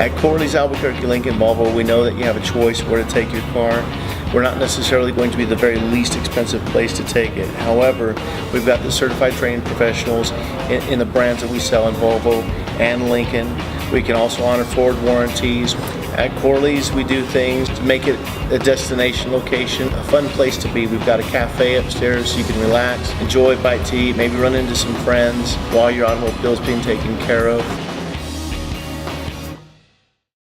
At Corley's Albuquerque, Lincoln, Volvo, we know that you have a choice where to take your car. We're not necessarily going to be the very least expensive place to take it. However, we've got the certified trained professionals in the brands that we sell in Volvo and Lincoln. We can also honor Ford warranties. At Corley's, we do things to make it a destination location, a fun place to be. We've got a cafe upstairs so you can relax, enjoy a bite to eat, maybe run into some friends while your automobile is being taken care of.